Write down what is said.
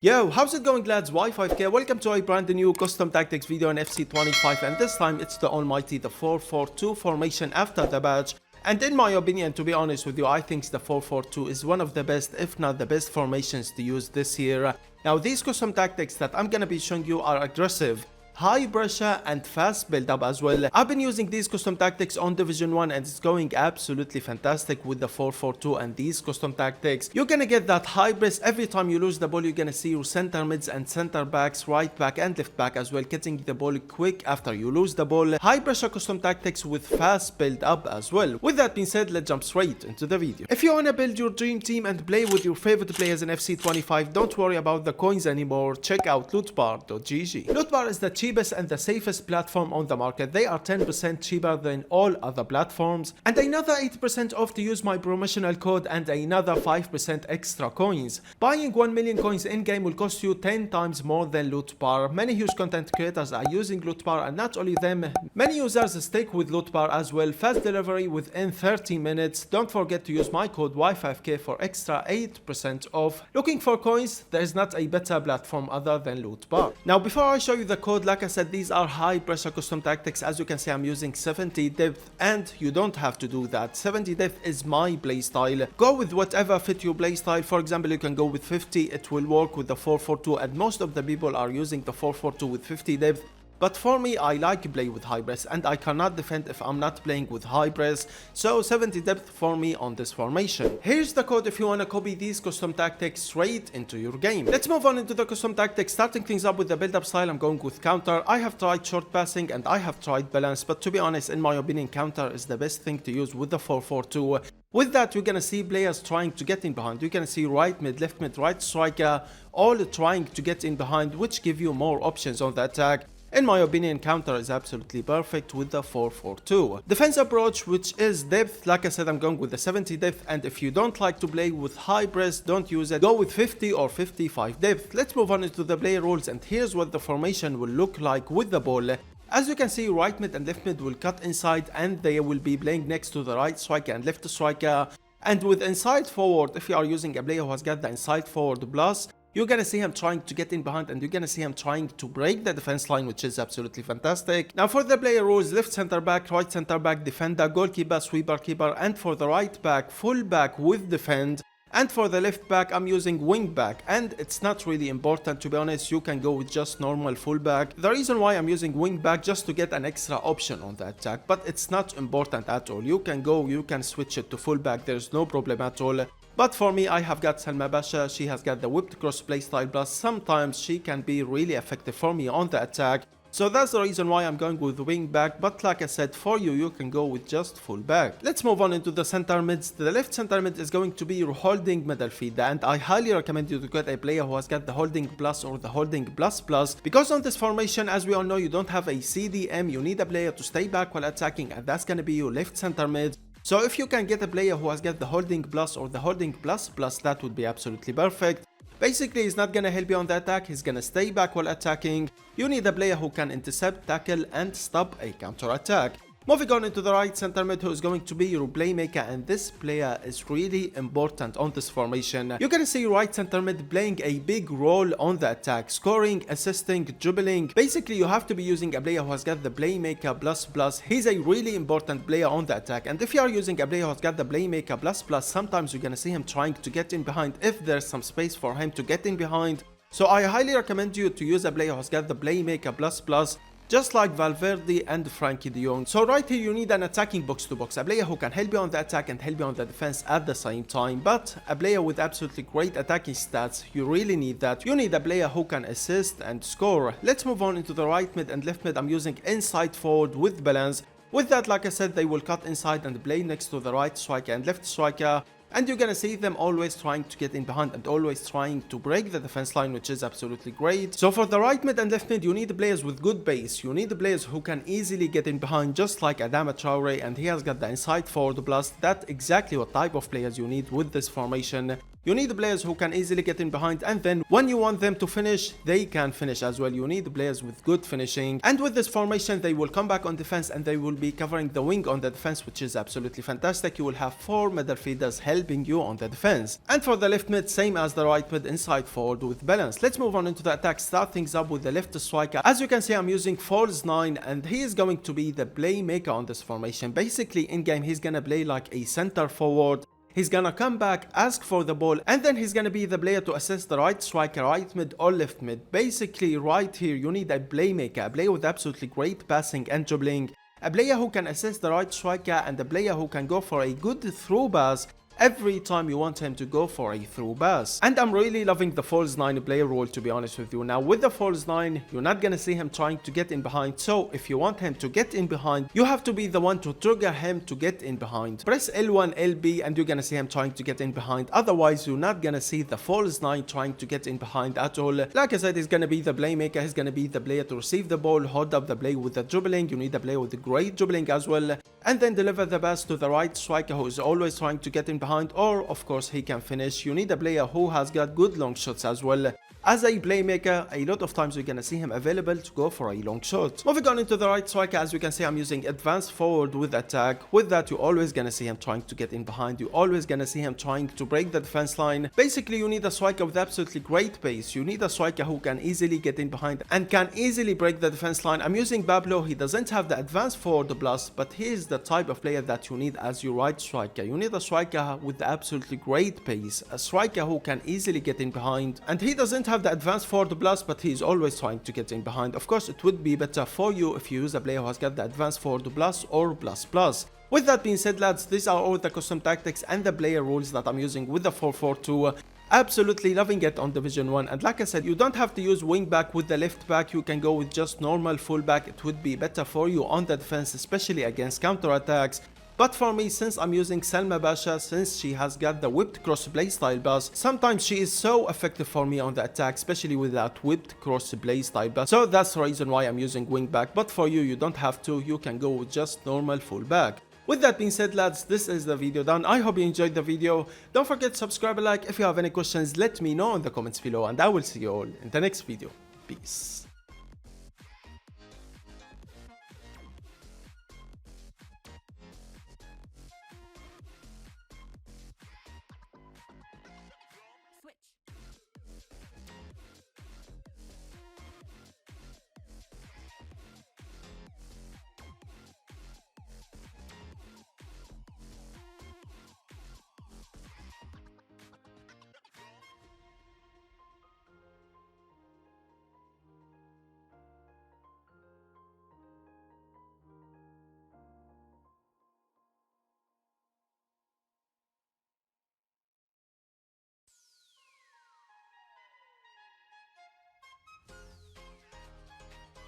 Yo, how's it going lads? Y5K, welcome to a brand new custom tactics video on FC25, and this time it's the almighty the 4-4-2 formation after the badge. And in my opinion, to be honest with you, I think the 4-4-2 is one of the best, if not the best formations to use this year. Now these custom tactics that I'm gonna be showing you are aggressive, high pressure and fast build up as well. I've been using these custom tactics on Division 1 and it's going absolutely fantastic with the 4-4-2 and these custom tactics. You're gonna get that high press every time you lose the ball. You're gonna see your center mids and center backs, right back and left back as well, getting the ball quick after you lose the ball. High pressure custom tactics with fast build up as well. With that being said, let's jump straight into the video. If you wanna build your dream team and play with your favorite players in FC25, don't worry about the coins anymore. Check out lootbar.gg. Lootbar is the cheapest and the safest platform on the market. They are 10% cheaper than all other platforms, and another 8% off to use my promotional code and another 5% extra coins. Buying 1 million coins in game will cost you 10 times more than Lootbar. Many huge content creators are using Lootbar, and not only them, many users stick with Lootbar as well. Fast delivery within 30 minutes. Don't forget to use my code Y5K for extra 8% off. Looking for coins? There is not a better platform other than Lootbar. Now before I show you the code, like I said, these are high pressure custom tactics. As you can see, I'm using 70 depth, and you don't have to do that. 70 depth is my playstyle. Go with whatever fit your playstyle. For example, you can go with 50. It will work with the 4-4-2, and most of the people are using the 4-4-2 with 50 depth. But for me, I like to play with high press, and I cannot defend if I'm not playing with high press, so 70 depth for me on this formation. Here's the code if you wanna copy these custom tactics straight into your game. Let's move on into the custom tactics. Starting things up with the build-up style, I'm going with counter. I have tried short passing and I have tried balance, but to be honest, in my opinion, counter is the best thing to use with the 4-4-2. With that, you're gonna see players trying to get in behind. You're gonna see right mid, left mid, right striker, all trying to get in behind, which give you more options on the attack. In my opinion, counter is absolutely perfect with the 4-4-2. Defense approach, which is depth, like I said, I'm going with the 70 depth, and if you don't like to play with high press, don't use it. Go with 50 or 55 depth. Let's move on into the player rules, and here's what the formation will look like with the ball. As you can see, right mid and left mid will cut inside, and they will be playing next to the right striker and left striker. And with inside forward, if you are using a player who has got the inside forward plus, you're gonna see him trying to get in behind, and you're gonna see him trying to break the defense line, which is absolutely fantastic. Now for the player rules, left center back, right center back, defender, goalkeeper, sweeper, keeper, and for the right back, full back with defend. And for the left back, I'm using wing back, and it's not really important, to be honest. You can go with just normal fullback. The reason why I'm using wing back, just to get an extra option on the attack, but it's not important at all. You can switch it to fullback, there's no problem at all. But for me, I have got Salma Basha. She has got the whipped cross playstyle, plus sometimes she can be really effective for me on the attack. So that's the reason why I'm going with wing back, but like I said, for you, you can go with just full back. Let's move on into the center mids. The left center mid is going to be your holding midfield, and I highly recommend you to get a player who has got the holding plus or the holding plus plus, because on this formation, as we all know, you don't have a CDM. You need a player to stay back while attacking, and that's gonna be your left center mid. So if you can get a player who has got the holding plus or the holding plus plus, that would be absolutely perfect. Basically, he's not gonna help you on the attack, he's gonna stay back while attacking. You need a player who can intercept, tackle, and stop a counter attack. Moving on into the right center mid, who is going to be your playmaker, and this player is really important on this formation. You're gonna see right center mid playing a big role on the attack, scoring, assisting, dribbling. Basically, you have to be using a player who has got the playmaker plus plus. He's a really important player on the attack, and if you are using a player who has got the playmaker plus plus, sometimes you're gonna see him trying to get in behind if there's some space for him to get in behind. So I highly recommend you to use a player who has got the playmaker plus plus, just like Valverde and Frankie de Jong. So right here, you need an attacking box-to-box, a player who can help you on the attack and help you on the defense at the same time, but a player with absolutely great attacking stats. You really need that. You need a player who can assist and score. Let's move on into the right mid and left mid. I'm using inside forward with balance. With that, like I said, they will cut inside and play next to the right striker and left striker. And you're gonna see them always trying to get in behind and always trying to break the defense line, which is absolutely great. So for the right mid and left mid, you need players with good base. You need players who can easily get in behind, just like Adama Traore, and he has got the inside forward plus. That's exactly what type of players you need with this formation. You need players who can easily get in behind, and then when you want them to finish, they can finish as well. You need players with good finishing, and with this formation they will come back on defense and they will be covering the wing on the defense, which is absolutely fantastic. You will have 4 midfielders helping you on the defense, and for the left mid, same as the right mid, inside forward with balance. Let's move on into the attack. Start things up with the left striker. As you can see, I'm using false 9, and he is going to be the playmaker on this formation. Basically in game he's gonna play like a center forward. He's gonna come back, ask for the ball, and then he's gonna be the player to assist the right striker, right mid or left mid. Basically right here you need a playmaker, a player with absolutely great passing and dribbling, a player who can assist the right striker, and a player who can go for a good through pass every time you want him to go for a through pass. And I'm really loving the false 9 player role, to be honest with you. Now with the false 9, you're not gonna see him trying to get in behind, so if you want him to get in behind, you have to be the one to trigger him to get in behind. Press L1 LB and you're gonna see him trying to get in behind. Otherwise you're not gonna see the false 9 trying to get in behind at all. Like I said, he's gonna be the playmaker, he's gonna be the player to receive the ball, hold up the play with the dribbling. You need a player with great dribbling as well, and then deliver the pass to the right striker who is always trying to get in behind, or of course he can finish. You need a player who has got good long shots as well. As a playmaker, a lot of times you're gonna see him available to go for a long shot. Moving on into the right striker, as you can see, I'm using advanced forward with attack. With that, you're always gonna see him trying to get in behind. You're always gonna see him trying to break the defense line. Basically, you need a striker with absolutely great pace. You need a striker who can easily get in behind and can easily break the defense line. I'm using Pablo. He doesn't have the advanced forward plus, but he is the type of player that you need as your right striker. You need a striker with absolutely great pace, a striker who can easily get in behind, and he doesn't have the advanced forward plus, but he's always trying to get in behind. Of course, it would be better for you if you use a player who has got the advanced forward plus or plus plus. With that being said, lads, these are all the custom tactics and the player rules that I'm using with the 4-4-2. Absolutely loving it on Division 1, and like I said, you don't have to use wing back with the left back. You can go with just normal fullback. It would be better for you on the defense, especially against counter attacks. But for me, since I'm using Salma Basha, since she has got the whipped cross playstyle pass, sometimes she is so effective for me on the attack, especially with that whipped cross playstyle pass. So that's the reason why I'm using wing back. But for you, you don't have to. You can go with just normal fullback. With that being said, lads, this is the video done. I hope you enjoyed the video. Don't forget to subscribe and like. If you have any questions, let me know in the comments below, and I will see you all in the next video. Peace.